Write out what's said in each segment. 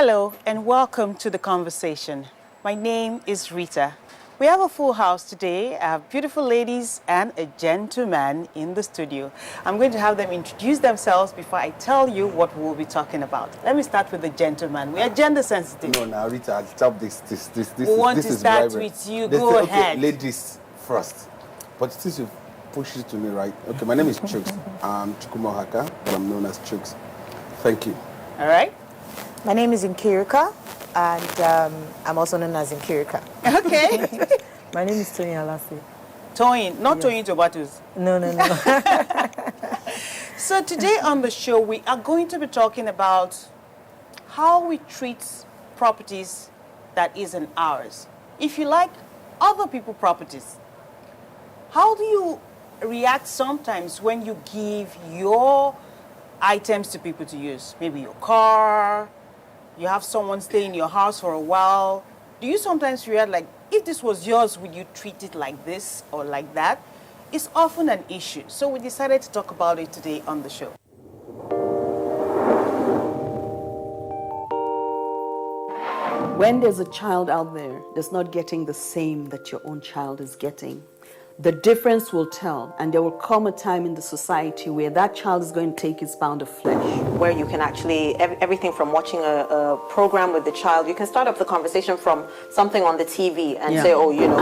Hello and welcome to The Conversation. My name is Rita. We have a full house today. I have beautiful ladies and a gentleman in the studio. I'm going to have them introduce themselves before I tell you what we'll be talking about. Let me start with the gentleman. We are gender sensitive. No, now Rita, I'll stop this. We want to start with you. Go ahead. Ladies first. But since you push it to me, right? Okay, my name is Chooks. I'm Chukwuma Haka, but I'm known as Chooks. Thank you. All right. My name is Nkirika, and I'm also known as Nkirika. Okay. My name is Toyin Alasi. Toyin, not Toyin Tomatoes. No. So today on the show, we are going to be talking about how we treat properties that isn't ours. If you like, other people's properties. How do you react sometimes when you give your items to people to use? Maybe your car, you have someone stay in your house for a while. Do you sometimes react like, if this was yours, would you treat it like this or like that? It's often an issue. So we decided to talk about it today on the show. When there's a child out there that's not getting the same that your own child is getting, the difference will tell, and there will come a time in the society where that child is going to take its pound of flesh. Where you can actually, everything from watching a program with the child, you can start up the conversation from something on the TV and say, oh, you know.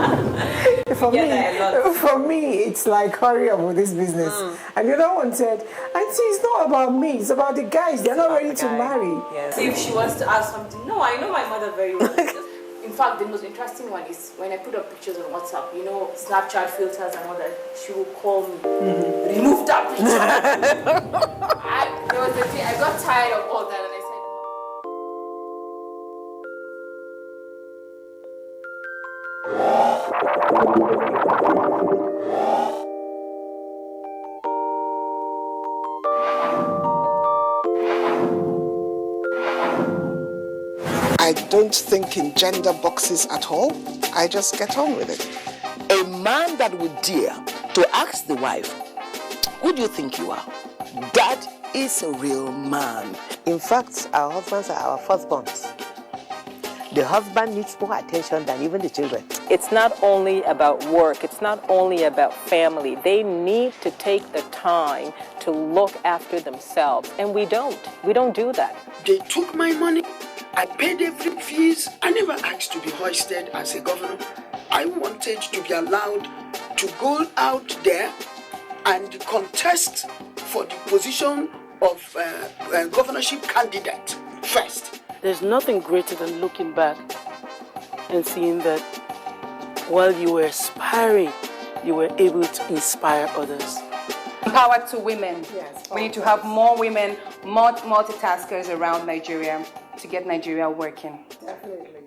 For me, it's like, hurry up with this business. And the other one said, Auntie, it's not about me, it's about the guys. They're not ready to marry. Yes. If she wants to ask something, no, I know my mother very well. In fact, the most interesting one is when I put up pictures on WhatsApp, you know, Snapchat filters and all that, she will call me, remove that picture. There was a day, I got tired of all that and I said, I don't think in gender boxes at all. I just get on with it. A man that would dare to ask the wife, who do you think you are? That is a real man. In fact, our husbands are our firstborns. The husband needs more attention than even the children. It's not only about work, it's not only about family. They need to take the time to look after themselves, and we don't. We don't do that. They took my money. I paid every fees. I never asked to be hoisted as a governor. I wanted to be allowed to go out there and contest for the position of governorship candidate first. There's nothing greater than looking back and seeing that while you were aspiring, you were able to inspire others. Power to women. Yes, we need to have more women, more multitaskers around Nigeria to get Nigeria working. Definitely.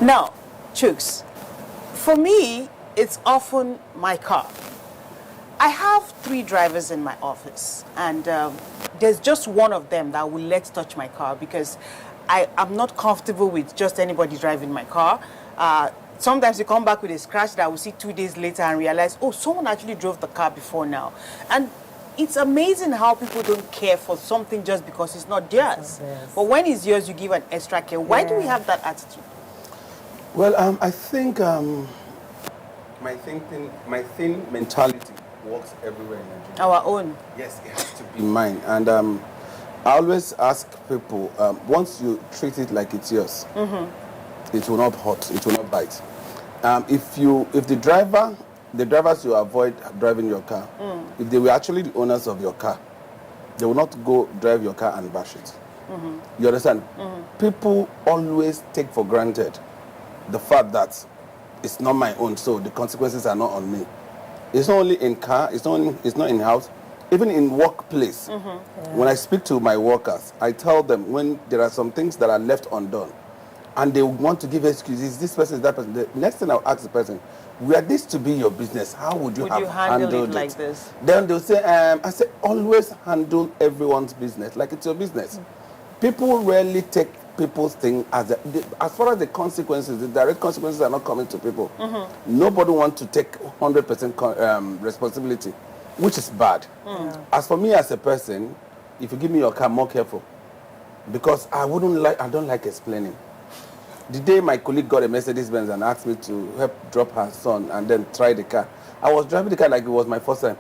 Now, Chooks, for me, it's often my car. I have 3 drivers in my office, and there's just one of them that will let touch my car because I'm not comfortable with just anybody driving my car. Sometimes you come back with a scratch that I will see 2 days later and realize, oh, someone actually drove the car before now. And it's amazing how people don't care for something just because it's not theirs. Yes. But when it's yours, you give an extra care. Why do we have that attitude? Well, I think my thin mentality works everywhere in Nigeria. Our own? Yes, it has to be mine. And I always ask people, once you treat it like it's yours, it will not hurt, it will not bite. If the drivers you avoid driving your car, if they were actually the owners of your car, they will not go drive your car and bash it. You understand? People always take for granted the fact that it's not my own, so the consequences are not on me. It's not only in car, it's not in house, even in workplace. When I speak to my workers, I tell them when there are some things that are left undone and they want to give excuses, this person is that person. The next thing I'll ask the person, were this to be your business, how would you have handled it like this? Then they'll say, I say, always handle everyone's business like it's your business. people rarely take people's thing as far as the consequences, the direct consequences are not coming to people. Nobody wants to take 100% responsibility, which is bad. As for me as a person, if you give me your car, more careful, because I don't like explaining. The day my colleague got a Mercedes-Benz and asked me to help drop her son and then try the car, I was driving the car like it was my first time,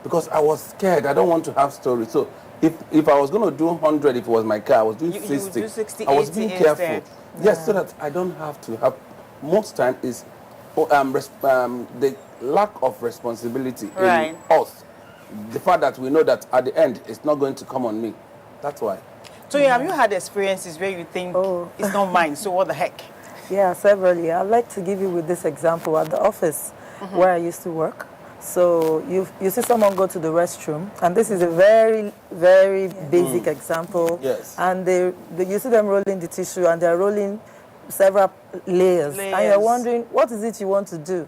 because I was scared. I don't want to have stories. So if I was going to do 100, if it was my car, I was doing 60. You would do 60, I was being 80 careful. instead. Yes, so that I don't have to have. Most time is the lack of responsibility in us. The fact that we know that at the end it's not going to come on me. That's why. So have you had experiences where you think it's not mine, so what the heck? Yeah, severally. I'd like to give you with this example at the office where I used to work. So you see someone go to the restroom, and this is a very, very basic example. Yes. And you see them rolling the tissue, and they're rolling several layers. And you're wondering, what is it you want to do?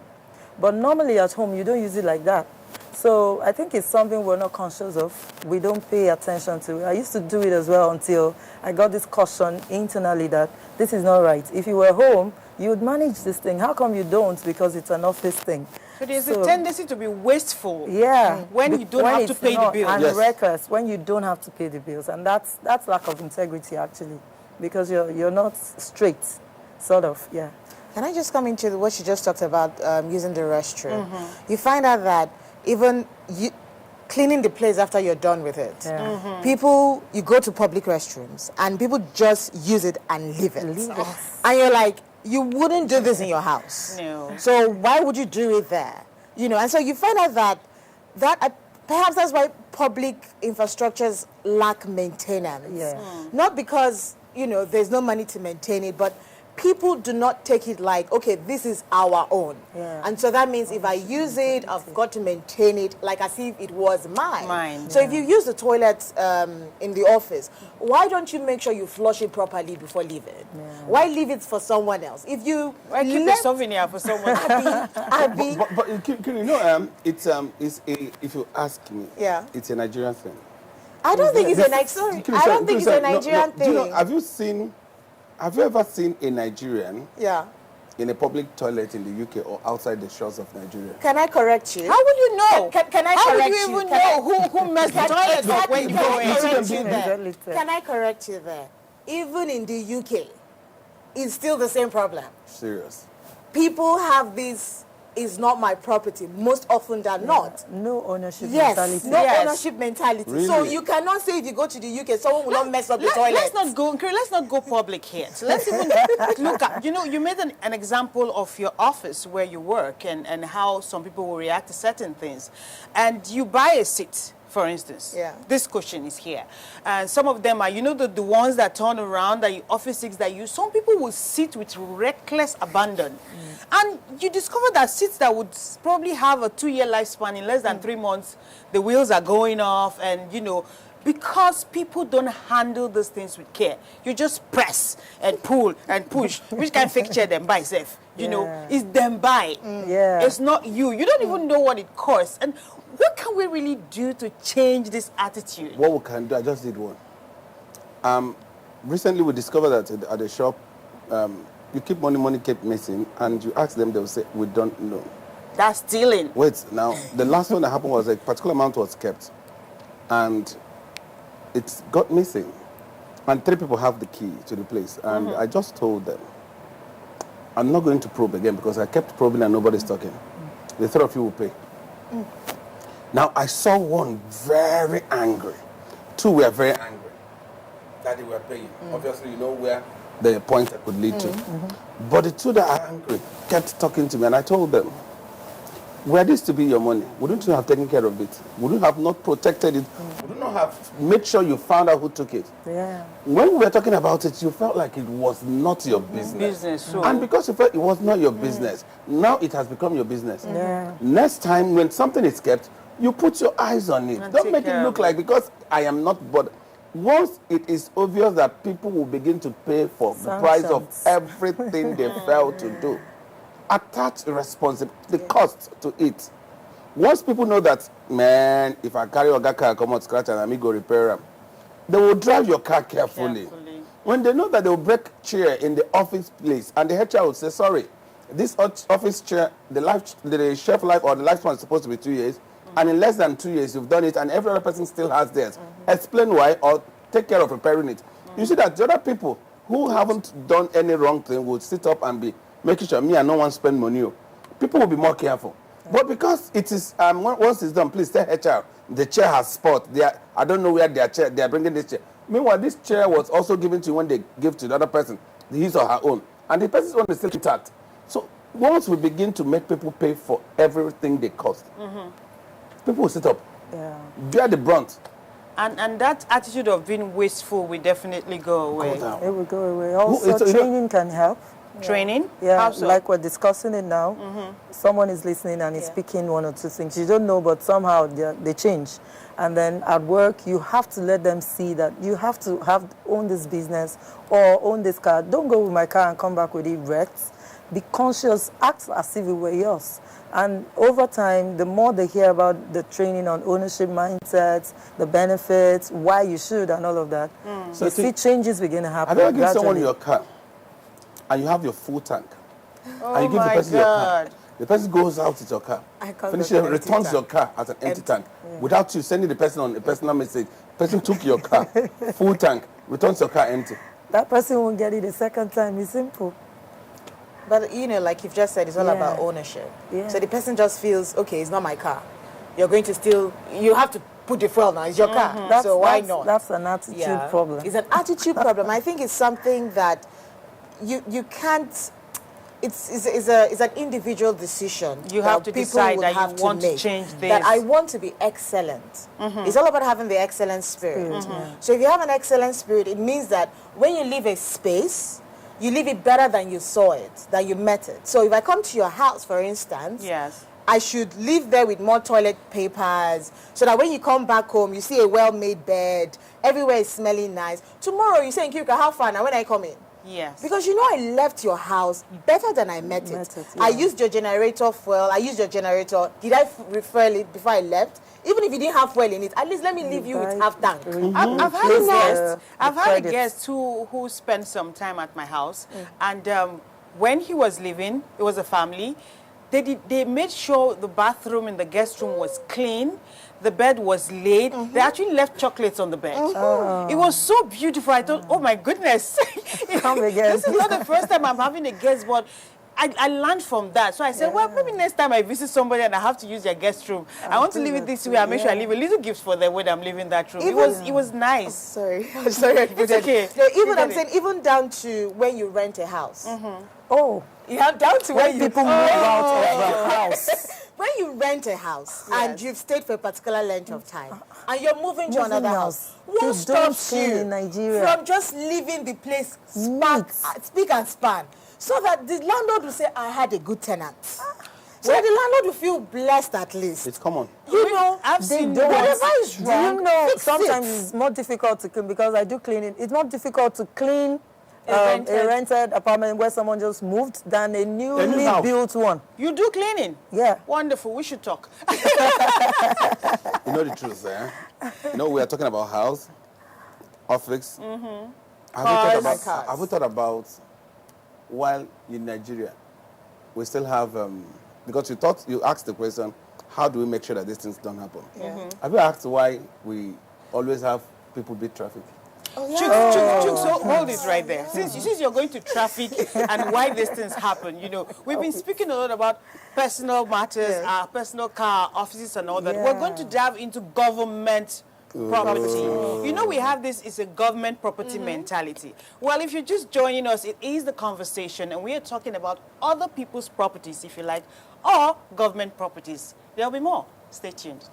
But normally at home, you don't use it like that. So I think it's something we're not conscious of. We don't pay attention to it. I used to do it as well until I got this caution internally that this is not right. If you were home, you would manage this thing. How come you don't? Because it's an office thing. So there's a tendency to be wasteful. Yeah. When you don't have to pay the bills. And reckless when you don't have to pay the bills. And that's lack of integrity, actually, because you're not straight, sort of, yeah. Can I just come into what you just talked about, using the restroom? You find out that even cleaning the place after you're done with it. Yeah. People, you go to public restrooms, and people just use it and leave it. And you're like, you wouldn't do this in your house. No. So why would you do it there? You know, and so you find out that perhaps that's why public infrastructures lack maintenance. Yeah. Not because, there's no money to maintain it, but people do not take it like, okay, this is our own. Yeah. And so that means if I use it, I've got to maintain it like as if it was mine. So if you use the toilet in the office, why don't you make sure you flush it properly before leaving? Yeah. Why leave it for someone else? If you keep a souvenir for someone else. But if you ask me, it's a Nigerian thing. I don't think it's a Nigerian thing. Do you know, have you ever seen a Nigerian in a public toilet in the UK or outside the shores of Nigeria? Can I correct you? How would you know? Can I How correct would you even know who messed the toilet up when you go in? Can I correct you there? Even in the UK, it's still the same problem. Serious. People have this, is not my property, most often than not. No ownership mentality. Ownership mentality. Really? So you cannot say if you go to the UK, someone will not mess up the toilet. Let's not go public here. So let's even look at, you made an example of your office where you work and how some people will react to certain things. And you buy a seat, for instance. This cushion is here. And some of them are, the ones that turn around, that you office seats that you, some people will sit with reckless abandon. And you discover that seats that would probably have a 2-year lifespan, in less than 3 months, the wheels are going off, and because people don't handle these things with care. You just press and pull and push. Which kind of fake chair them buy, safe? It's them buy. It's not you. You don't even know what it costs. And what can we really do to change this attitude? What we can do, I just did one. Recently we discovered that at the shop, you keep money kept missing, and you ask them, they'll say, we don't know. That's stealing. Wait, now, the last one that happened was a particular amount was kept, and it got missing. And 3 people have the key to the place, and I just told them, I'm not going to probe again, because I kept probing and nobody's talking. The 3 of you will pay. Now, I saw one very angry. 2 were very angry that they were paying. Obviously, you know where the pointer could lead to. But the 2 that are angry kept talking to me, and I told them, were this to be your money, wouldn't you have taken care of it? Would you have not protected it? Would you not have made sure you found out who took it? When we were talking about it, you felt like it was not your business. And because you felt it was not your business, now it has become your business. Next time, when something is kept, you put your eyes on it. Don't make it look like, because I am not bothered. Once it is obvious that people will begin to pay for the price of everything they failed to do, attach the cost to it. Once people know that, man, if I carry Ogaka, come out scratch and I go repair them, they will drive your car carefully. When they know that they will break chair in the office place, and the HR will say, sorry, this office chair, the shelf life or the lifespan is supposed to be 2 years, and in less than 2 years you've done it, and every other person still has theirs. Explain why, or take care of repairing it. You see that the other people who haven't done any wrong thing will sit up and be making sure me and no one spend money. People will be more careful. But because it is, once it's done, please tell HR, the chair has spot. I don't know where they are bringing this chair. Meanwhile, this chair was also given to you when they give to the other person, his or her own. And the person's own is still intact. So once we begin to make people pay for everything they cost, people will sit up. Bear the brunt. And that attitude of being wasteful will definitely go away. It will go away. Also, training can help. Training? Yeah, how so? Like we're discussing it now. Someone is listening and is speaking one or two things. You don't know, but somehow they change. And then at work, you have to let them see that you have to own this business or own this car. Don't go with my car and come back with it wrecked. Be conscious, act as if it were yours. And over time, the more they hear about the training on ownership mindsets, the benefits, why you should, and all of that, So you see changes begin to happen. Have you ever given someone your car and you have your full tank? Oh, and you give the person your car. The person goes out with your car, finishes, returns your car as an empty tank without you sending the person on a personal message. The person took your car, full tank, returns your car empty. That person won't get it the second time. It's simple. But, you know, like you've just said, it's all about ownership. So the person just feels, okay, it's not my car. You're going to still, you have to put the fuel now. It's your car. So why not? That's an attitude problem. It's an attitude problem. I think it's something that you can't, it's an individual decision. You have to decide that you want to change this. That I want to be excellent. It's all about having the excellent spirit. So if you have an excellent spirit, it means that when you leave a space, you leave it better than you saw it, than you met it. So if I come to your house, for instance, I should live there with more toilet papers so that when you come back home, you see a well-made bed, everywhere is smelling nice. Tomorrow, you say, Nkirika, how far now when I come in? Yes. Because you know I left your house better than I met it. I used your generator fuel, I used your generator. Did I refuel it before I left? Even if you didn't have fuel in it, at least let me leave you with half tank. I've had a guest who spent some time at my house, and when he was leaving, it was a family. They made sure the bathroom in the guest room was clean. The bed was laid. They actually left chocolates on the bed. It was so beautiful. I thought, oh my goodness. Come again. This is not the first time I'm having a guest, but I learned from that. So I said, well, maybe next time I visit somebody and I have to use their guest room, I want to leave it this way. I make sure I leave a little gift for them when I'm leaving that room. It was nice. I'm sorry. It's okay. No, even down to when you rent a house. You have down to when people move out of the house. When you rent a house and you've stayed for a particular length of time and you're moving to another house, what stops you in Nigeria from just leaving the place speak and span so that the landlord will say, I had a good tenant. So the landlord will feel blessed at least. It's common. You know, I've seen whatever is wrong. Do you know sometimes it's more difficult to clean because I do cleaning. It's more difficult to clean a rented apartment where someone just moved than a newly built one. You do cleaning? Yeah. Wonderful. We should talk. You know the truth, eh? You know, we are talking about house, office. Have you thought about while in Nigeria, we still have, because you asked the question, how do we make sure that these things don't happen? Have you asked why we always have people beat traffic? Chuk, so hold it right there. Since you're going to traffic and why these things happen, you know, we've been speaking a lot about personal matters, personal car, offices and all that. We're going to dive into government property. You know, we have this, it's a government property mentality. Well, if you're just joining us, it is the conversation, and we are talking about other people's properties, if you like, or government properties. There'll be more. Stay tuned.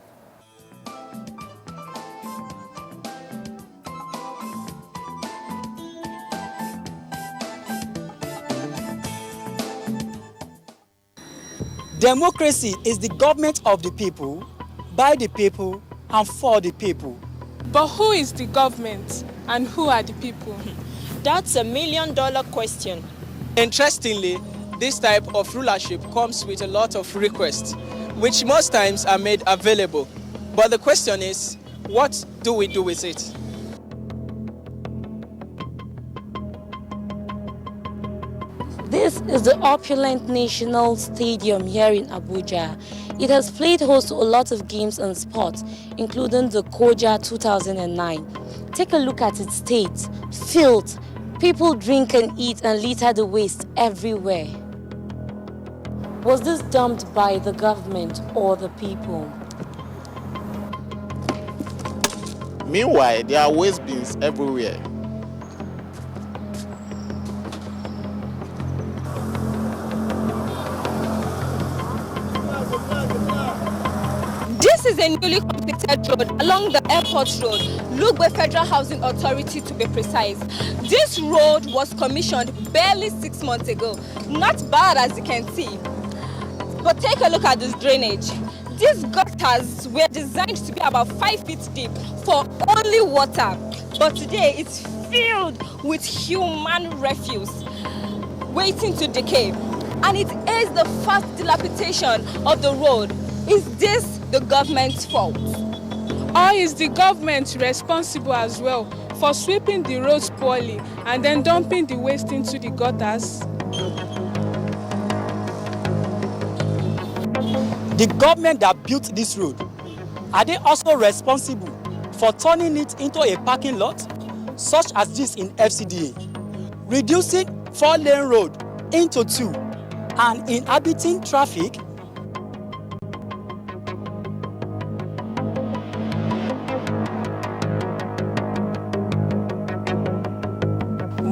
Democracy is the government of the people, by the people, and for the people. But who is the government and who are the people? That's $1 million question. Interestingly, this type of rulership comes with a lot of requests, which most times are made available. But the question is, what do we do with it? This is the opulent National Stadium here in Abuja. It has played host to a lot of games and sports, including the Koja 2009. Take a look at its state, filth. People drink and eat and litter the waste everywhere. Was this dumped by the government or the people? Meanwhile, there are waste bins everywhere. This is a newly completed road along the airport road, Lugbe Federal Housing Authority to be precise. This road was commissioned barely 6 months ago. Not bad as you can see. But take a look at this drainage. These gutters were designed to be about 5 feet deep for only water. But today it's filled with human refuse waiting to decay. And it is the fast dilapidation of the road. Is this the government's fault? Or is the government responsible as well for sweeping the roads poorly and then dumping the waste into the gutters? The government that built this road, are they also responsible for turning it into a parking lot, such as this in FCDA, reducing 4-lane road into 2, and inhibiting traffic?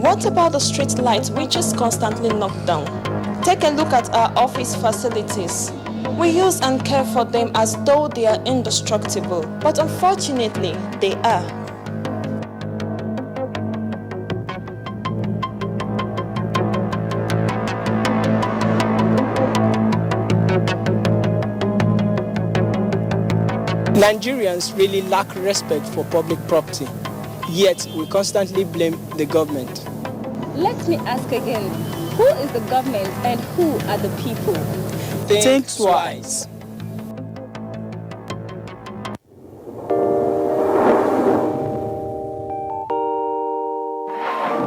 What about the street lights, which is constantly knocked down? Take a look at our office facilities. We use and care for them as though they are indestructible, but unfortunately, they are. Nigerians really lack respect for public property, yet we constantly blame the government. Let me ask again, who is the government and who are the people? Think twice.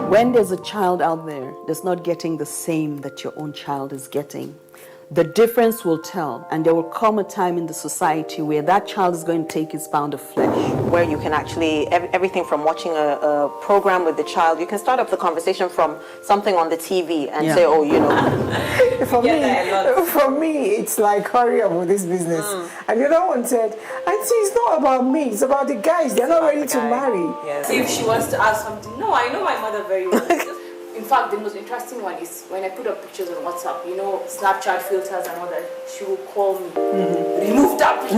When there's a child out there that's not getting the same that your own child is getting, the difference will tell, and there will come a time in the society where that child is going to take his pound of flesh. Where you can actually, everything from watching a program with the child, you can start up the conversation from something on the TV and say, oh, you know. For me, it's like, hurry up with this business. And the other one said, Auntie, it's not about me, it's about the guys. They're not ready to marry. Yes. If she wants to ask something, no, I know my mother very well. In fact, the most interesting one is when I put up pictures on WhatsApp, you know, Snapchat filters and all that, she will call me, remove that picture.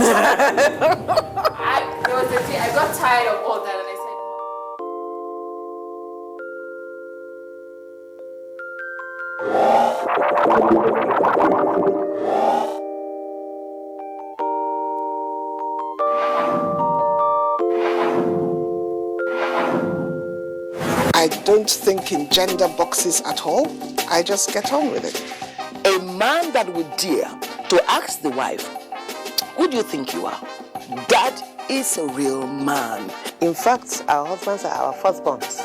There was a day I got tired of all that and I I don't think in gender boxes at all. I just get on with it. A man that would dare to ask the wife, who do you think you are? That is a real man. In fact, our husbands are our firstborns.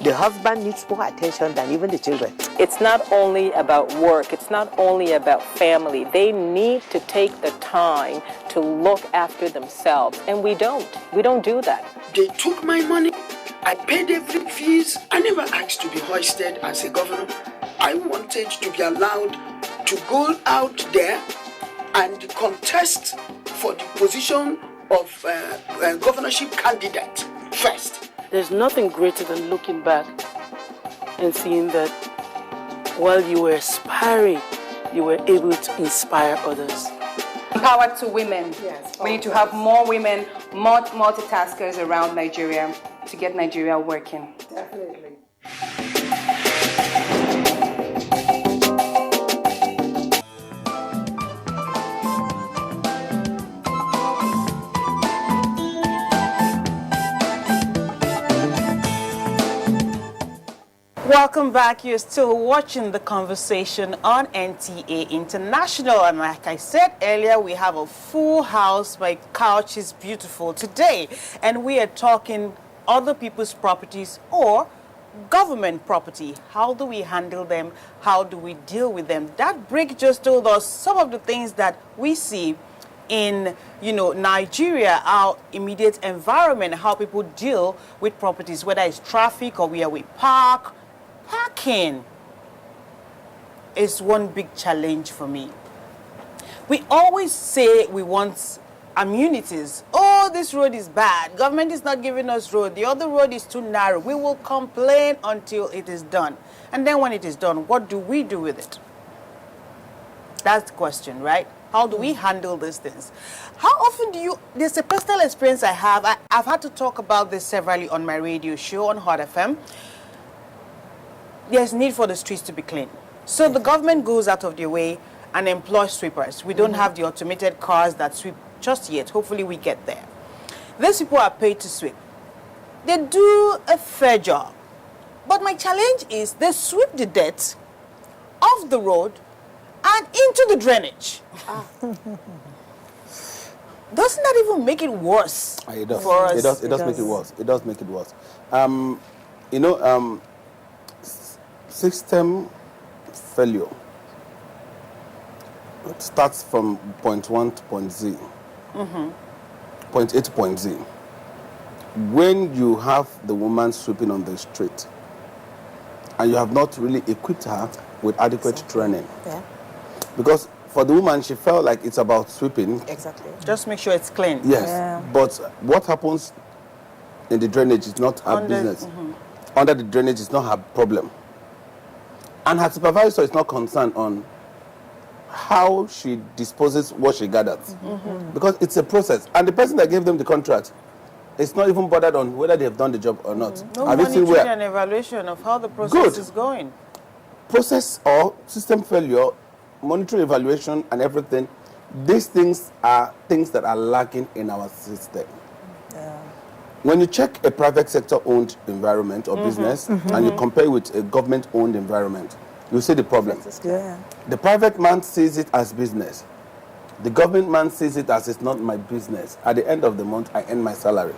The husband needs more attention than even the children. It's not only about work, it's not only about family. They need to take the time to look after themselves, and we don't. We don't do that. They took my money. I paid every fees. I never asked to be hoisted as a governor. I wanted to be allowed to go out there and contest for the position of governorship candidate first. There's nothing greater than looking back and seeing that while you were aspiring, you were able to inspire others. Empowered to women. Yes, we need to have more women, more multitaskers around Nigeria to get Nigeria working. Definitely. Welcome back. You're still watching the conversation on NTA International. And like I said earlier, we have a full house. My couch is beautiful today. And we are talking other people's properties or government property. How do we handle them? How do we deal with them? That break just told us some of the things that we see in, Nigeria, our immediate environment, how people deal with properties, whether it's traffic or where we park. Parking is one big challenge for me. We always say we want amenities. Oh, this road is bad. Government is not giving us road. The other road is too narrow. We will complain until it is done. And then when it is done, what do we do with it? That's the question, right? How do we handle these things? How often there's a personal experience I have. I've had to talk about this severally on my radio show on Hot FM. There's need for the streets to be clean. So the government goes out of their way and employs sweepers. We don't have the automated cars that sweep just yet. Hopefully we get there. These people are paid to sweep. They do a fair job. But my challenge is they sweep the dirt off the road and into the drainage. Doesn't that even make it worse? It does. For us? It does make it worse. It does make it worse. System failure. It starts from point 1 to point Z. Point A to point Z. When you have the woman sweeping on the street and you have not really equipped her with adequate training. Yeah. Because for the woman, she felt like it's about sweeping. Exactly. Just make sure it's clean. Yes. But what happens in the drainage is not her business. Under the drainage is not her problem. And her supervisor is not concerned on how she disposes what she gathers. Because it's a process. And the person that gave them the contract is not even bothered on whether they have done the job or not. No Have you seen monitoring and evaluation of how the process is going. Process or system failure, monitoring, evaluation, and everything, these things are things that are lacking in our system. When you check a private sector-owned environment or business and you compare it with a government-owned environment, you see the problem. The private man sees it as business. The government man sees it as it's not my business. At the end of the month, I earn my salary.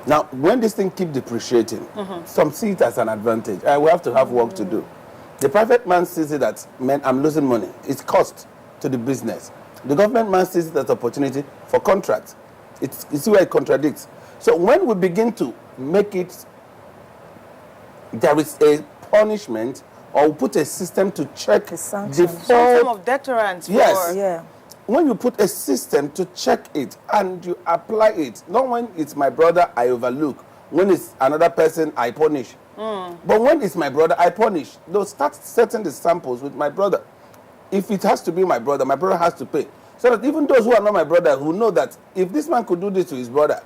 Now, when this thing keeps depreciating, some see it as an advantage. We have to have work to do. The private man sees it that, man, I'm losing money. It's cost to the business. The government man sees it as opportunity for contracts. You see where it contradicts. So when we begin to make it, there is a punishment, or we put a system to check the Some form of deterrence. Yes. When you put a system to check it and you apply it, not when it's my brother, I overlook. When it's another person, I punish. But when it's my brother, I punish. They'll start setting the samples with my brother. If it has to be my brother has to pay. So that even those who are not my brother who know that if this man could do this to his brother,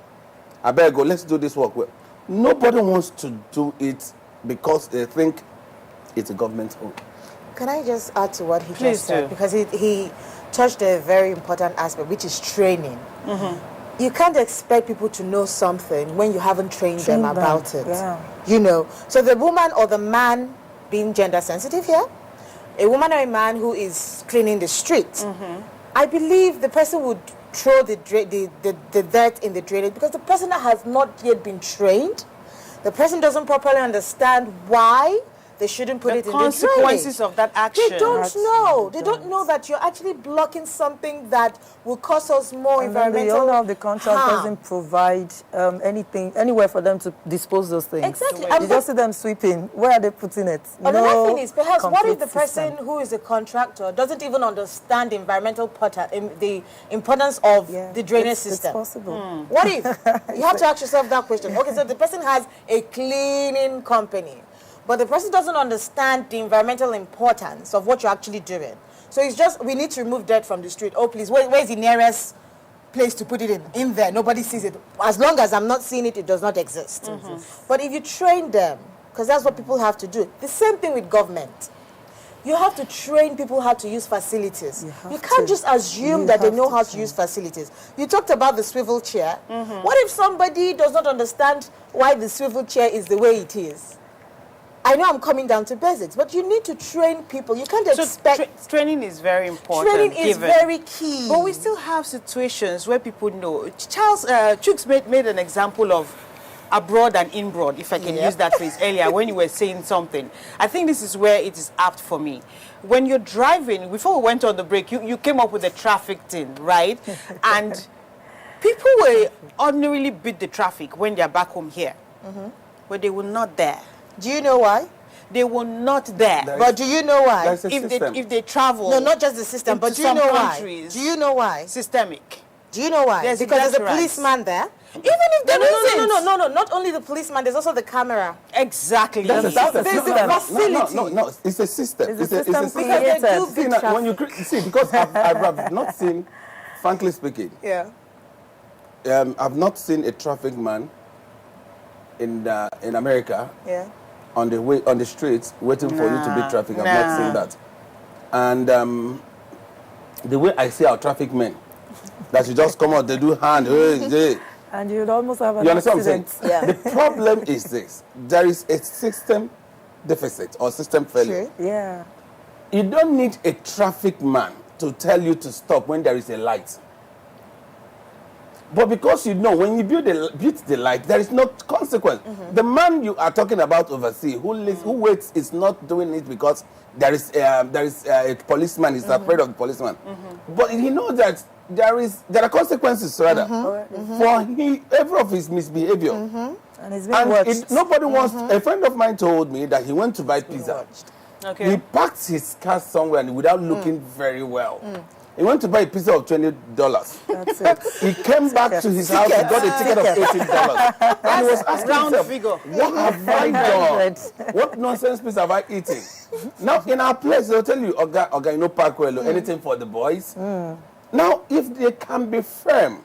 I better go, let's do this work. Well, nobody wants to do it because they think it's a government own. Can I just add to what he Please just said? do. Because he touched a very important aspect, which is training. You can't expect people to know something when you haven't trained them about it. So the woman or the man, being gender sensitive here, a woman or a man who is cleaning the street, I believe the person would throw the dirt in the drainage because the person that has not yet been trained, the person doesn't properly understand why they shouldn't put it in the drainage. The consequences of that action. They don't know. They don't know that you're actually blocking something that will cause us more And then environmental the owner of the contract harm. doesn't provide anywhere for them to dispose those things. Exactly. You just see them sweeping. Where are they putting it? Another thing is, perhaps, what if complete the person system. who is a contractor doesn't even understand the environmental the importance of the drainage system? It's possible. What if? You have to ask yourself that question. Okay, so the person has a cleaning company, but the person doesn't understand the environmental importance of what you're actually doing. So it's just, we need to remove dirt from the street. Oh, please, where's the nearest place to put it in there? Nobody sees it. As long as I'm not seeing it, it does not exist. But if you train them, because that's what people have to do. The same thing with government. You have to train people how to use facilities. You can't just assume that they know how to use facilities. You talked about the swivel chair. What if somebody does not understand why the swivel chair is the way it is? I know I'm coming down to basics, but you need to train people. You can't expect... Training is very important. Training is very key. But we still have situations where people know. Charles Chooks made an example of abroad and inboard, if I can use that phrase earlier when you were saying something. I think this is where it is apt for me. When you're driving, before we went on the break, you came up with the traffic thing, right? And people will ordinarily beat the traffic when they're back home here. But they were not there. Do you know why? They were not there. But do you know why? If they travel, no, not just the system, but do you know why? Do you know why? Systemic. Do you know why? Yes, because there's a right. policeman there. Even if there isn't. No. Not only the policeman, there's also the camera. Exactly. There's the facility. No. It's a system. It's a system created. When you see, because I've not seen, frankly speaking. Yeah. I've not seen a traffic man in America. Yeah. On the streets waiting for you to beat traffic. I've not seen that. And the way I see our traffic men, that you just come out, they do hand, and you'd almost have an you understand accident. what I'm saying? The problem is this: there is a system deficit or system failure. Yeah. You don't need a traffic man to tell you to stop when there is a light. But because you know, when you build the light, there is no consequence. The man you are talking about overseas, who waits, is not doing it because there is a policeman. He's afraid of the policeman. But he knows that there are consequences rather for every of his misbehavior. And it's being watched. Nobody wants. A friend of mine told me that he went to buy pizza. Okay. He parked his car somewhere without looking very well. He went to buy a pizza of $20. That's it. He came back to his house and got a ticket of $18. And he was asking himself, what have I done? What nonsense piece have I eaten? Now, in our place, they'll tell you, okay, no park well or anything for the boys. Now, if they can be firm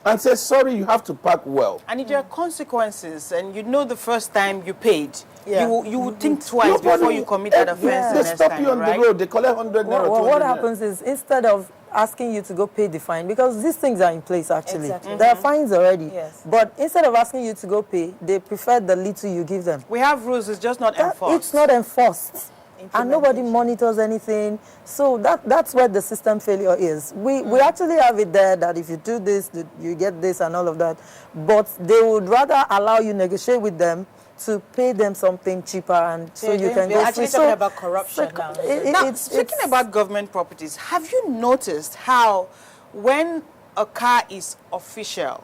and say, sorry, you have to park well. And if there are consequences and you know the first time you paid, you would think twice before you commit that offense the They next stop time, you on right? the road, they collect 100 naira. What happens is, instead of asking you to go pay the fine, because these things are in place actually. Exactly. There are fines already. Yes. But instead of asking you to go pay, they prefer the little you give them. We have rules, it's just not enforced. It's not enforced. And nobody monitors anything. So that's where the system failure is. We actually have it there that if you do this, you get this and all of that. But they would rather allow you negotiate with them to pay them something cheaper, and so you can go free. We're actually talking about corruption now. Now, speaking about government properties, have you noticed how when a car is official,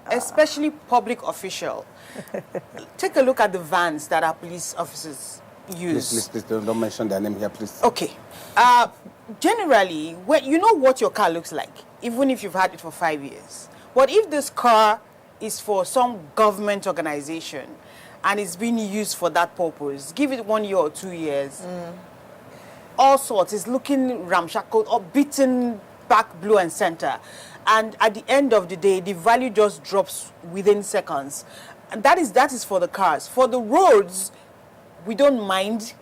especially public official, take a look at the vans that our police officers use. Please, don't mention their name here, please. Okay. Generally, when you know what your car looks like, even if you've had it for 5 years. But if this car is for some government organization and it's being used for that purpose, give it 1 year or 2 years, all sorts, it's looking ramshackle or beaten back blue and center. And at the end of the day, the value just drops within seconds. And that is for the cars. For the roads, we don't mind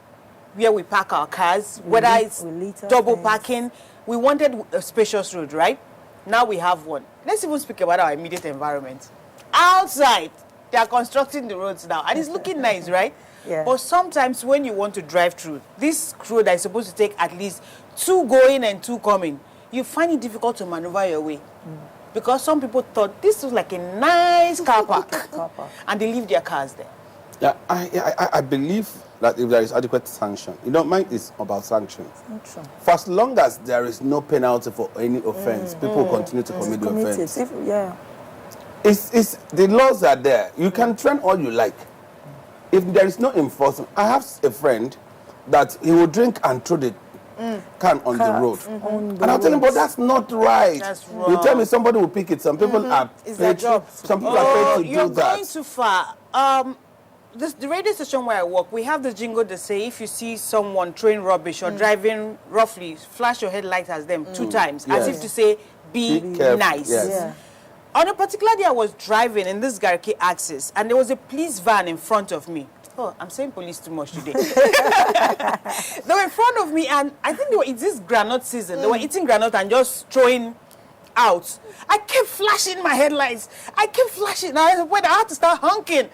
where we park our cars, whether it's double parking. We wanted a spacious road, right? Now we have one. Let's even speak about our immediate environment. Outside, they are constructing the roads now, and it's looking nice, right? Yeah. But sometimes when you want to drive through, this road that is supposed to take at least 2 going and 2 coming, you find it difficult to maneuver your way. Because some people thought this was like a nice car park, and they leave their cars there. Yeah, I believe that if there is adequate sanction, mine is about sanctions. For as long as there is no penalty for any offense, people continue to commit the offense. It's the laws are there. You can train all you like. If there is no enforcement, I have a friend that he will drink and throw the can on the road. And I'll tell him, but that's not right. That's wrong. You tell me somebody will pick it. Some people are It's their paid. job. Some people are paid to You're do that. going too far. The radio station where I work, we have the jingle that say if you see someone throwing rubbish or driving roughly, flash your headlights at them 2 times, as if to say, be careful. nice. Yes. Yeah. On a particular day, I was driving in this Garki axis, and there was a police van in front of me. Oh, I'm saying police too much today. They were in front of me, and I think it's this granite season. They were eating granite and just throwing out. I kept flashing my headlights. I kept flashing. I had to start honking.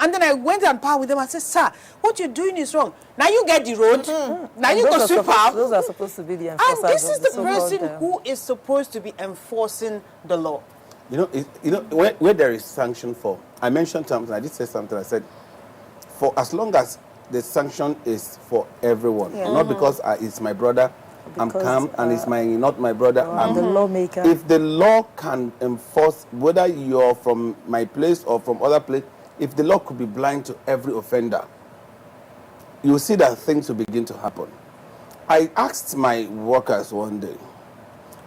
And then I went and parked with them. I said, sir, what you're doing is wrong. Now you get the road. Now you go sweep out. Those are supposed to be the enforcers. And this is the so-called, person who is supposed to be enforcing the law. Where there is sanction for I mentioned something. I did say something. I said, for as long as the sanction is for everyone, not because it's my brother, I'm calm, and it's not my brother, I'm the lawmaker. If the law can enforce, whether you're from my place or from other place, if the law could be blind to every offender, you'll see that things will begin to happen. I asked my workers one day,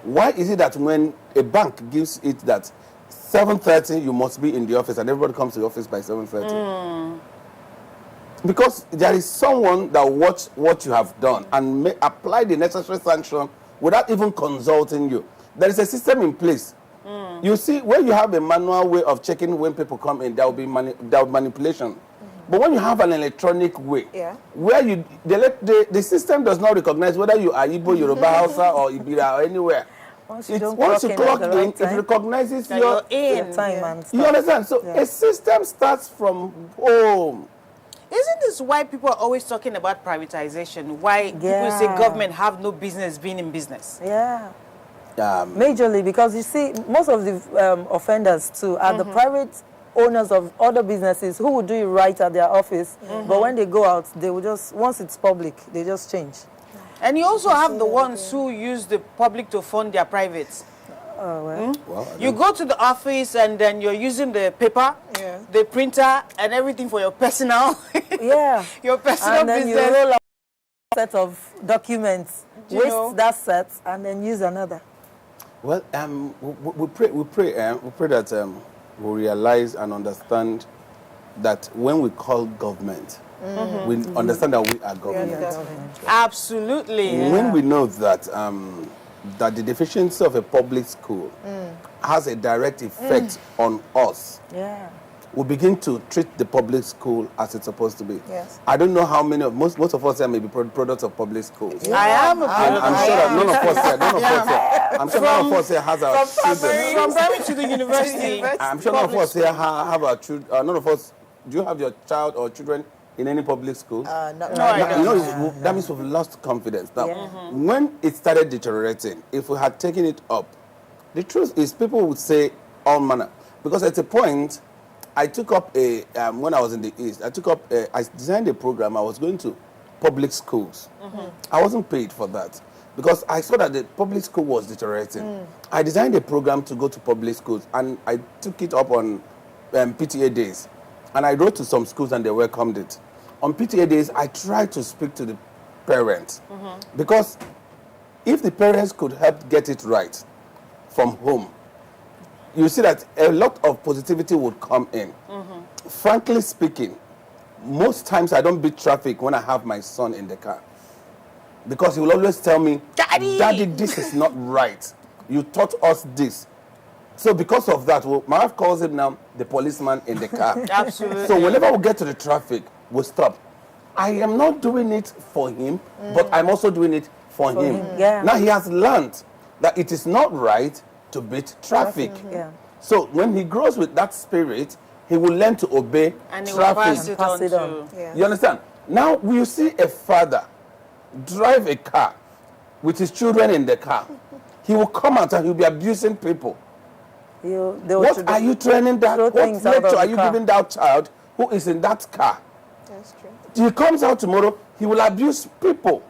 why is it that when a bank gives it that 7:30 you must be in the office and everybody comes to the office by 7:30? Because there is someone that watch what you have done and may apply the necessary sanction without even consulting you. There is a system in place. You see, when you have a manual way of checking when people come in, there will be manipulation. But when you have an electronic way, where the system does not recognize whether you are Igbo, Yoruba, Hausa, or Ibira, or anywhere. Once you clock in, it recognizes your time. You understand? So a system starts from home. Isn't this why people are always talking about privatization? Why people say government have no business being in business? Yeah. Majorly, because you see, most of the offenders too are the private owners of other businesses who will do it right at their office, but when they go out, they will just, once it's public, they just change. And you also have the ones who use the public to fund their privates. You go to the office and then you're using the paper, the printer, and everything for your personal, your personal and then business. You roll out a set of documents, waste that set, and then use another. Well, we pray that we realize and understand that when we call government, we understand that we are government. Absolutely. When we know that that the deficiency of a public school has a direct effect on us, we begin to treat the public school as it's supposed to be. I don't know how many of most of us here may be products of public schools. I am a product. I'm sure that none of us here, I'm sure none of us here has our children. From primary to the university. I'm sure none of us here have our children. None of us. Do you have your child or children in any public school? No, I don't. You know, that means we've lost confidence. Now, when it started deteriorating, if we had taken it up, the truth is people would say all manner. Because at a point, I took up when I was in the East, I designed a program. I was going to public schools. I wasn't paid for that because I saw that the public school was deteriorating. I designed a program to go to public schools, and I took it up on PTA days. And I wrote to some schools and they welcomed it. On PTA days, I tried to speak to the parents. Because if the parents could help get it right from home, you see that a lot of positivity would come in. Frankly speaking, most times I don't beat traffic when I have my son in the car. Because he will always tell me, Daddy, this is not right. You taught us this. So because of that, my wife calls him now the policeman in the car. Absolutely. So whenever we get to the traffic, we stop. I am not doing it for him, but I'm also doing it for him. Now he has learned that it is not right to beat traffic. So when he grows with that spirit, he will learn to obey and he traffic. will pass it on to. You understand? Now you see a father drive a car with his children in the car. He will come out and he'll be abusing people. What are you training that? What lecture are you giving that child who is in that car? That's true. He comes out tomorrow, he will abuse people.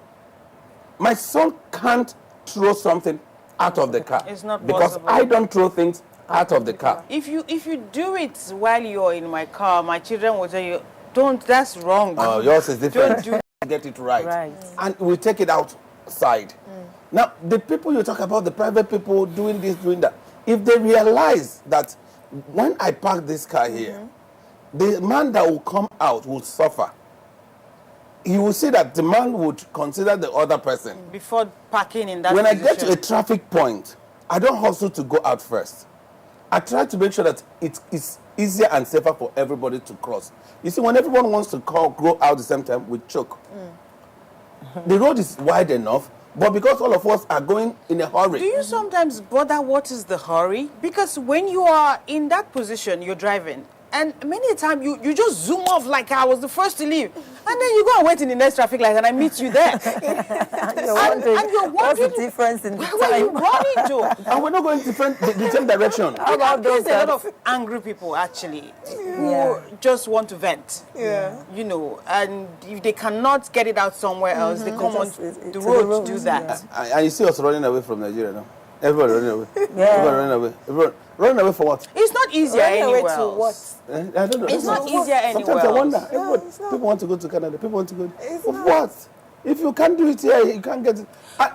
My son can't throw something out of the car. It's not because possible. I don't throw things out of the car. If you do it while you're in my car, my children will tell you, don't, that's wrong. Oh, yours is different. Don't do Get it right. And we take it outside. Now, the people you talk about, the private people doing this, doing that, if they realize that when I park this car here, the man that will come out will suffer. He will see that the man would consider the other person. Before parking in that When position. I get to a traffic point, I don't hustle to go out first. I try to make sure that it is easier and safer for everybody to cross. You see, when everyone wants to go out at the same time, we choke. The road is wide enough, but because all of us are going in a hurry. Do you sometimes bother what is the hurry? Because when you are in that position, you're driving, And many a time you just zoom off like I was the first to leave. And then you go and wait in the next traffic light and I meet you there. And you're wondering, what's the difference in the time? Where are you running to? And we're not going the same direction. How about those? A lot of angry people actually who just want to vent. Yeah. You know, and if they cannot get it out somewhere else, they come on the road to do that. And you see us running away from Nigeria now. Everybody running away. Yeah. Everybody running away. Everybody running away for what? It's not easier anywhere else. I don't know. It's not easier anywhere Sometimes I wonder. else. People want to go to Canada. People want to go. What? If you can't do it here, you can't get it.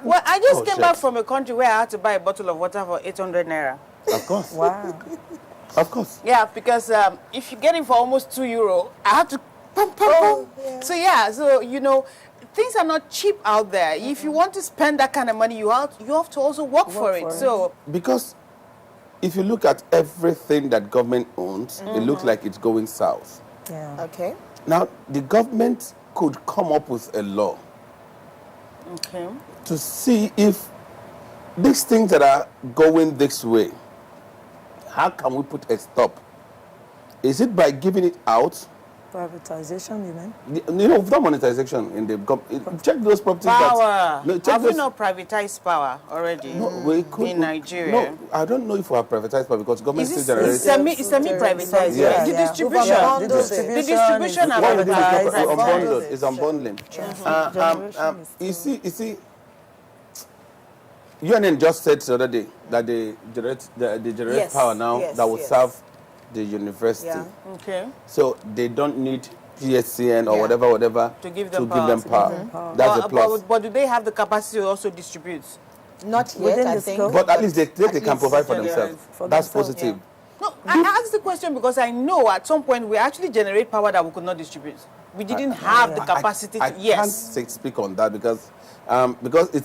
Well, I just came back from a country where I had to buy a bottle of water for 800 naira. Of course. Wow. Of course. Yeah, because if you get it for almost €2, I had to pump. So you know, things are not cheap out there. If you want to spend that kind of money, you have to also work for it. So because if you look at everything that government owns, it looks like it's going south. Yeah. Okay. Now the government could come up with a law to see if these things that are going this way, how can we put a stop? Is it by giving it out? Privatization, you mean? You know, without monetization in the government, check those properties. power. Check Have we those, not privatized power already in Nigeria? No, I don't know if we have privatized power because government Is still it generates. it's semi-privatized? Yeah. Right? The distribution are privatized. It's unbundled. You see, UNN just said the other day that they generate power now that will serve the university. Yeah. Okay. So they don't need PSCN or whatever to give them power. That's a plus. But do they have the capacity to also distribute? Not yet, I think. But at least they can provide for themselves. That's positive. No, I asked the question because I know at some point we actually generate power that we could not distribute. We didn't have the capacity I to, yes. can't speak on that because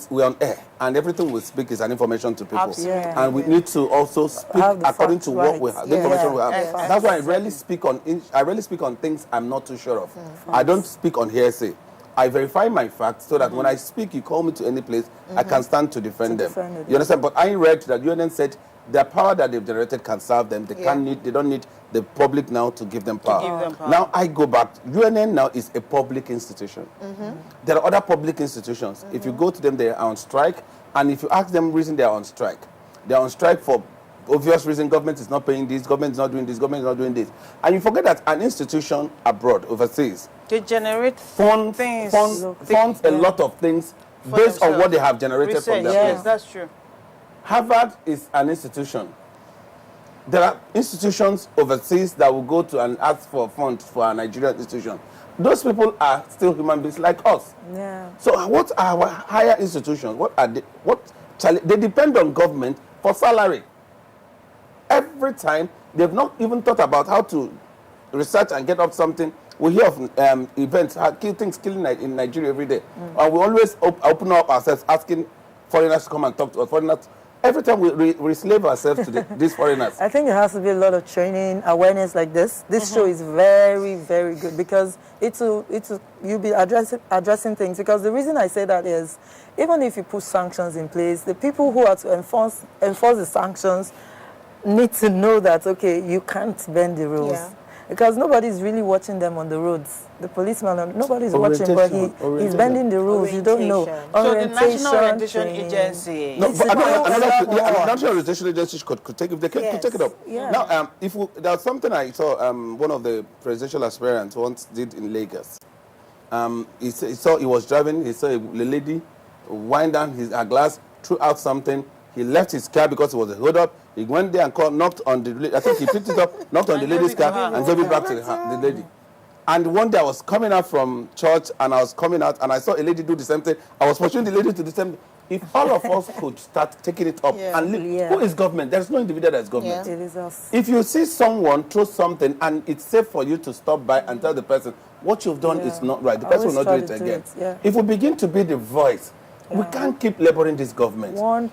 we're on air and everything we speak is an information to people. Absolutely. And we need to also speak according to what we have, the information we have. That's why I rarely speak on things I'm not too sure of. I don't speak on hearsay. I verify my facts so that when I speak, you call me to any place, I can stand to defend them. You understand? But I read that UNN said the power that they've generated can serve them. They don't need the public now to give them power. Now I go back. UNN now is a public institution. There are other public institutions. If you go to them, they are on strike. And if you ask them reason they are on strike for obvious reason. Government is not paying this, government is not doing this, government is not doing this. And you forget that an institution abroad, overseas, they generate funds a lot of things based on what they have generated from their Yes, that's true. Harvard is an institution. There are institutions overseas that will go to and ask for funds for a Nigerian institution. Those people are still human beings like us. Yeah. So what are our higher institutions? What are they? They depend on government for salary. Every time, they've not even thought about how to research and get up something. We hear of events, things killing in Nigeria every day. And we always open up ourselves asking foreigners to come and talk to us. Foreigners, every time we slave ourselves to these foreigners. I think there has to be a lot of training, awareness like this. This show is very, very good because you'll be addressing things. Because the reason I say that is, even if you put sanctions in place, the people who are to enforce the sanctions need to know that, okay, you can't bend the rules. Yeah. Because nobody's really watching them on the roads. The policeman, nobody's watching, but he's bending the rules. You don't know. So the National Orientation Agency. No, but the National Orientation Agency could take it. They could take it up. Yeah. Now, there's something I saw. One of the presidential aspirants once did in Lagos. He was driving. He saw a lady wind down her glass, threw out something. He left his car because it was a hold up. He went there and knocked on the. I think he picked it up, knocked on the lady's car, and gave it back to the lady. And one day I was coming out from church, and I was coming out, and I saw a lady do the same thing. I was pursuing the lady to do the same thing. If all of us could start taking it up and live, who is government? There's no individual that's government. It is us. If you see someone throw something and it's safe for you to stop by and tell the person what you've done is not right, the person will not do it again. If we begin to be the voice, we can't keep laboring this government. We are the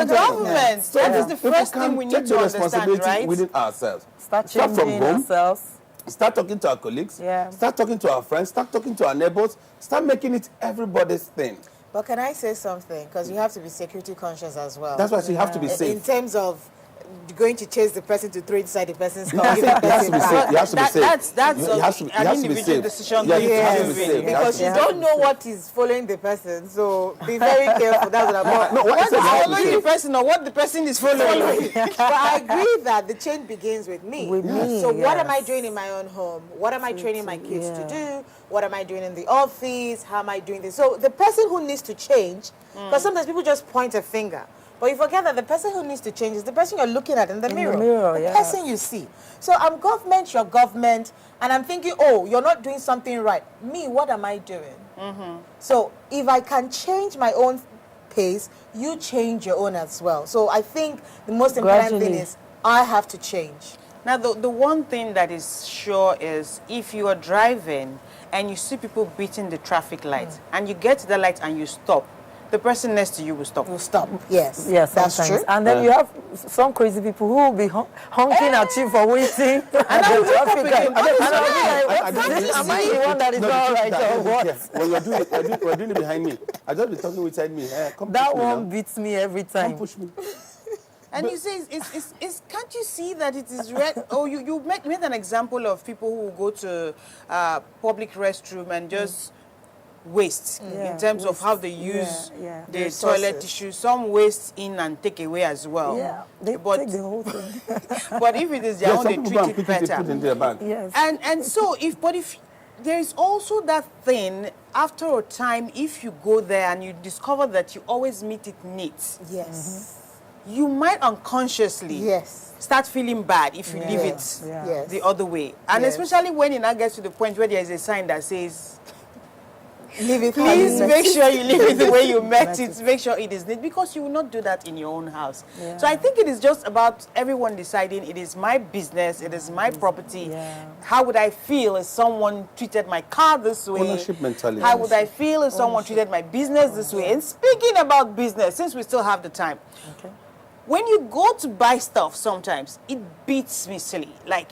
government. That is the first thing we need to understand, right? Within ourselves. Start from home. Ourselves. Start talking to our colleagues. Start talking to our friends. Start talking to our neighbors. Start making it everybody's thing. But can I say something? Because you have to be security conscious as well. That's why you have to be safe. In terms of going to chase the person to throw inside the person's car. It has to be safe. It has to be safe. That's an individual decision. Because you don't know what is following the person, so be very careful. That's what I'm No, what is following the person or what the person is following. But I agree that the change begins with me. So what am I doing in my own home? What am I training my kids to do? What am I doing in the office? How am I doing this? So the person who needs to change, because sometimes people just point a finger. But you forget that the person who needs to change is the person you're looking at in the mirror. The person you see. So I'm government, you're government, and I'm thinking, oh, you're not doing something right. Me, what am I doing? So if I can change my own pace, you change your own as well. So I think the most important thing is I have to change. Now, the one thing that is sure is if you are driving and you see people beating the traffic lights and you get to the light and you stop, the person next to you will stop. Yes. Yes, that's sometimes. true. And then you have some crazy people who will be honking at you for waiting. And I will traffic light. And I'll be like, am I the one that is not right or what? When you're doing it behind me, I just be talking beside me. That one beats me every time. Come push me. And you say, can't you see that it is red? Oh, you made an example of people who go to public restroom and just waste in terms of how they use the toilet tissue. Some waste in and take away as well. Yeah, they take the whole thing. But if it is their own, they treat it better. Put in their bag. Yes. And so if there is also that thing, after a time, if you go there and you discover that you always meet it neat. Yes. You might unconsciously start feeling bad if you leave it the other way. And especially when it now gets to the point where there is a sign that says, leave it. Please make sure you leave it the way you met it. Make sure it is neat, because you will not do that in your own house. Yeah. So I think it is just about everyone deciding it is my business, it is my property. How would I feel if someone treated my car this way? Ownership mentality. How would I feel if someone treated my business this way? And speaking about business, since we still have the time, when you go to buy stuff, sometimes it beats me silly. Like,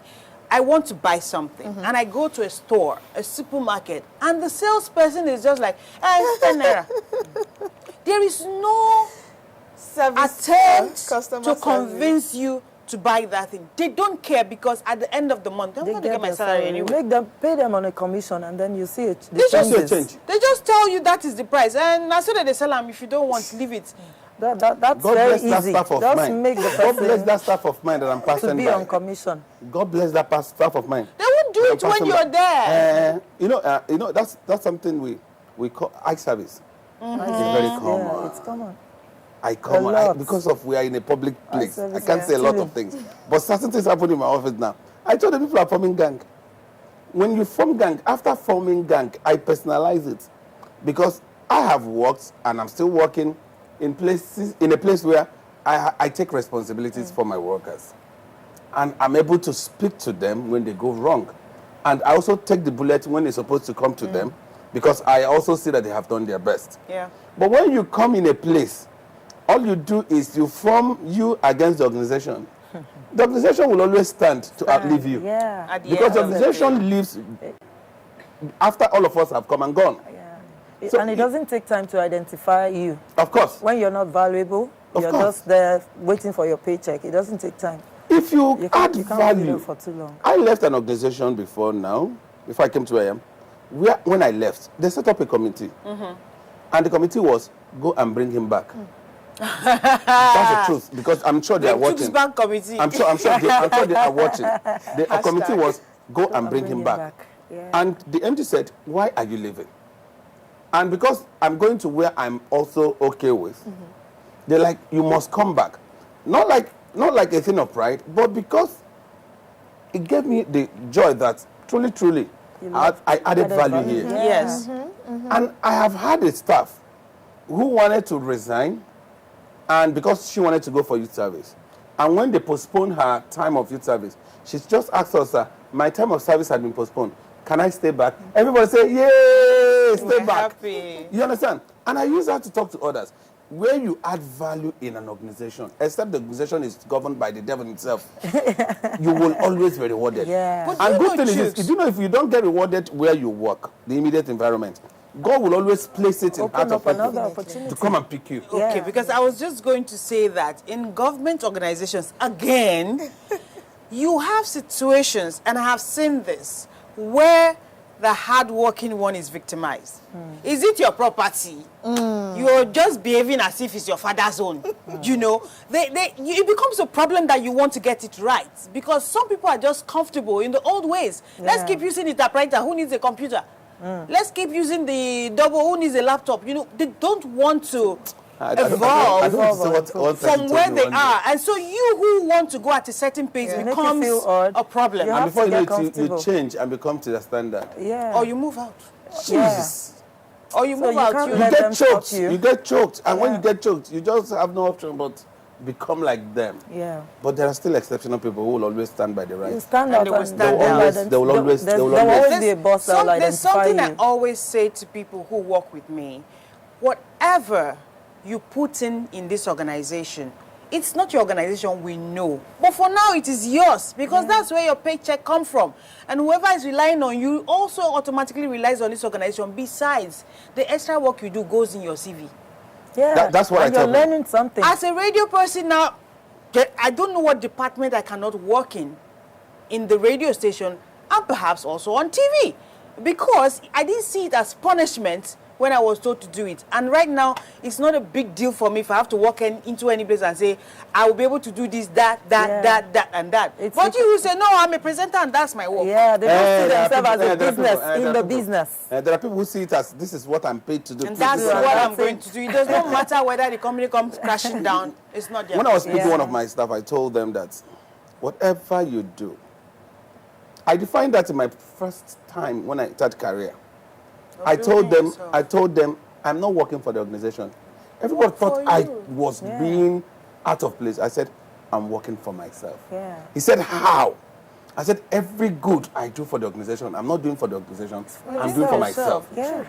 I want to buy something, and I go to a store, a supermarket, and the salesperson is just like, it's 10 naira. There is no attempt to convince you to buy that thing. They don't care, because at the end of the month, I'm going to get my salary anyway. Pay them on a commission, and then you see it. They just tell you that is the price, and as soon as they sell them, if you don't want, leave it. That's God very bless that easy. staff of Just mine. make the God bless person that staff of mine that I'm passing to be by. on commission. God bless that staff of mine. They won't do it when you're there. You know that's something we call eye service. It's very common. Yeah, it's common. I come because of we are in a public place. I can't say a lot of things, but certain things happen in my office now. I told the people are forming gang. When you form gang, after forming gang, I personalize it, because I have worked and I'm still working in a place where I take responsibilities for my workers, and I'm able to speak to them when they go wrong, and I also take the bullet when it's supposed to come to them, because I also see that they have done their best. Yeah. But when you come in a place, all you do is you form you against the organization. The organization will always stand to outlive you. Yeah. Because the organization lives after all of us have come and gone. So and it doesn't take time to identify you. Of course. When you're not valuable, you're just there waiting for your paycheck. It doesn't take time. If you add value, for too long. I left an organization before I came to where I am. When I left, they set up a committee. And the committee was, go and bring him back. That's the truth, because I'm sure they are watching. Bank committee. I'm sure they are watching. The committee was, go and bring him back. And the MD said, why are you leaving? And because I'm going to where I'm also okay with, they're like, you must come back. Not like a thing of pride, but because it gave me the joy that truly, I added value here. Yes. And I have had a staff who wanted to resign, and because she wanted to go for youth service. And when they postponed her time of youth service, she's just asked us, my time of service had been postponed. Can I stay back? Everybody say, yay, stay back. Happy. You understand? And I use that to talk to others. Where you add value in an organization, except the organization is governed by the devil himself, you will always be rewarded. Yeah. And good thing is this, you know, if you don't get rewarded where you work, the immediate environment, God will always place it in Open heart of up another people opportunity. to come and pick you. Okay, because I was just going to say that in government organizations, again, you have situations, and I have seen this, where the hardworking one is victimized. Is it your property? You're just behaving as if it's your father's own. You know, it becomes a problem that you want to get it right, because some people are just comfortable in the old ways. Let's keep using the typewriter. Who needs a computer? Let's keep using the double. Who needs a laptop? You know, they don't want to evolve from where they are. And so you who want to go at a certain pace becomes a problem. And before you know it, you change and become to the standard. Or you move out. Jesus. Or you move out. You get choked. You get choked. And when you get choked, you just have no option but become like them. But there are still exceptional people who will always stand by the right. You stand out and they will always be a boss that will There's something identify I always say to people who work with me. Whatever you put in this organization, it's not your organization, we know. But for now, it is yours, because that's where your paycheck comes from. And whoever is relying on you also automatically relies on this organization. Besides, the extra work you do goes in your CV. That's what I tell you're learning something. As a radio person now, I don't know what department I cannot work in the radio station, and perhaps also on TV. Because I didn't see it as punishment when I was told to do it. And right now, it's not a big deal for me if I have to walk into any place and say, I will be able to do this, that, and that. But you will say, no, I'm a presenter and that's my work. Yeah, they don't see themselves as a business, in the business. There are people who see it as, this is what I'm paid to do. And that's what I'm going to do. It does not matter whether the company comes crashing down. It's not their When I was speaking to one of my staff, I told them that whatever you do, I defined that in my first time when I started career. I told them, I'm not working for the organization. Everybody thought I was being out of place. I said, I'm working for myself. He said, how? I said, every good I do for the organization, I'm not doing for the organization, I'm doing for myself.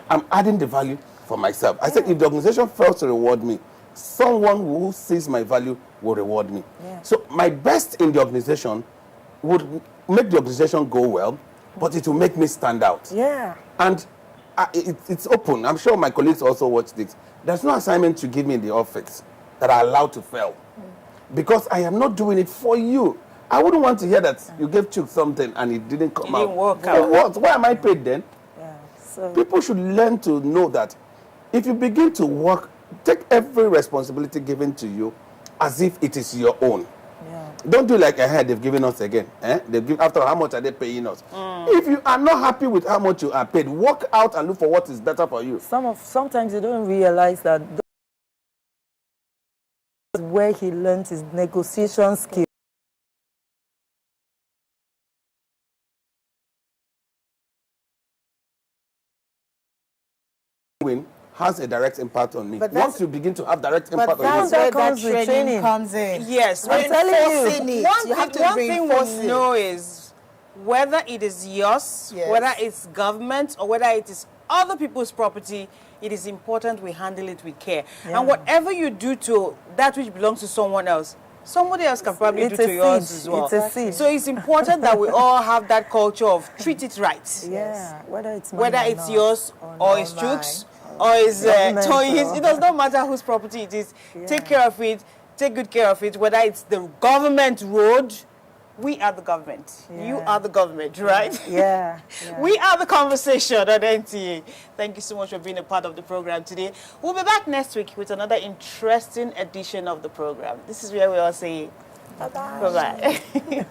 I'm adding the value for myself. I said, if the organization fails to reward me, someone who sees my value will reward me. So my best in the organization would make the organization go well, but it will make me stand out. And it's open. I'm sure my colleagues also watch this. There's no assignment you give me in the office that are allowed to fail, because I am not doing it for you. I wouldn't want to hear that you gave Chuck something and it didn't come out. It didn't work out. What? Why am I paid then? People should learn to know that if you begin to work, take every responsibility given to you as if it is your own. Don't do like they've given us again. They've given, after how much are they paying us? If you are not happy with how much you are paid, work out and look for what is better for you. Sometimes you don't realize that where he learned his negotiation skill. Has a direct impact on me. Once you begin to have direct impact on that's you, where that training comes in. Yes, I'm telling you, one thing we know is whether it is yours, whether it's government, or whether it is other people's property, it is important we handle it with care. And whatever you do to that which belongs to someone else, somebody else can probably do to yours as well. It's a seed. So it's important that we all have that culture of treat it right. Whether it's yours or it's Chooks or it's Toys, it does not matter whose property it is. Take care of it, take good care of it, whether it's the government road. We are the government. You are the government, right? We are the conversation on NTA. Thank you so much for being a part of the program today. We'll be back next week with another interesting edition of the program. This is where we all say bye-bye. Bye-bye.